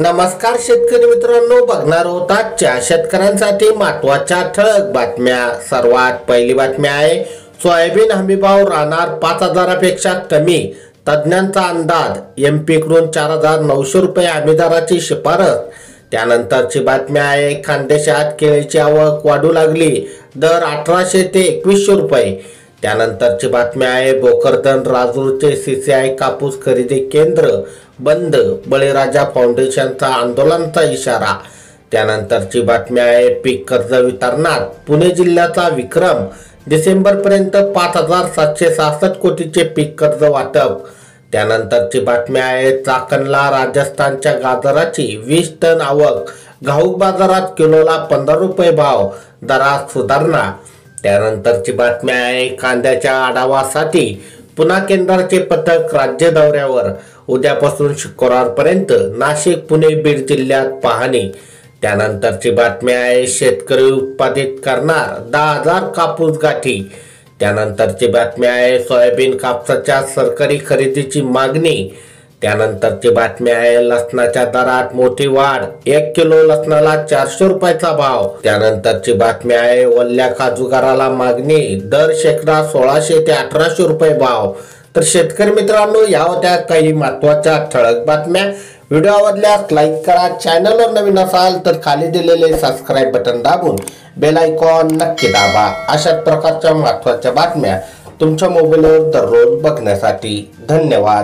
नमस्कार शेतकरी मित्रांनो, बघणार आहोत आजच्या शेतकऱ्यांसाठी महत्त्वाच्या ठळक बातम्या। सर्वात पहिली बातमी आहे, सोयाबीन हमीभाव राहणार 5,000पेक्षा कमी, तज्ञांचा अंदाज। एमपी कडून 4,900 रुपये हमीदराची शिफारस। त्यानंतरची बातमी आहे, खानदेशात केळीची आवक वाढू लागली, दर 1,800 ते 2,100 रुपये। त्यानंतरची बातमी आहे, भोकरदन राजूरचे सीसीआय कापूस खरेदी केंद्र बंद, बळीराजा फाउंडेशनचा आंदोलनाचा इशारा। त्यानंतरची बातमी आहे, पीक कर्ज वितरणात पुणे जिल्ह्याचा विक्रम, डिसेंबरपर्यंत 5,766 कोटीचे पीक कर्ज वाटप। त्यानंतरची बातमी आहे, चाकणला राजस्थानच्या गाजराची 20 टन आवक, घाऊक बाजारात किलोला 15 रुपये भाव, दरात सुधारणा। त्यानंतरची बातमी आहे, कांद्याच्या आढावासाठी पुन्हा केंद्राचे पथक राज्य दौऱ्यावर, उद्यापासून शुक्रवारपर्यंत नाशिक, पुणे, बीड जिल्ह्यात पाहणी। त्यानंतरची बातमी आहे, शेतकरी उत्पादित करणार 10,000 कापूस गाठी। त्यानंतरची बातमी आहे, सोयाबीन कापसाच्या सरकारी खरेदीची मागणी। त्यानंतरची बातमी आहे, लसणाच्या दरात मोठी वाढ, 1 किलो लसणाला 400 रुपयाचा भाव। त्यानंतरची बातमी आहे, वल्ल्या काजूगाराला मागणी, दर शेकडा 1,600 ते 1,800 रुपये भाव। तर शेतकरी मित्रांनो, या होत्या काही महत्त्वाच्या ठळक बातम्या। व्हिडिओ आवडल्यास लाईक करा, चॅनलवर नवीन असाल तर खाली दिलेले सबस्क्राइब बटन दाबून बेल आयकॉन नक्की दाबा। अशाच प्रकारच्या महत्त्वाच्या बातम्या तुमच्या मोबाईलवर दररोज बघण्यासाठी। धन्यवाद।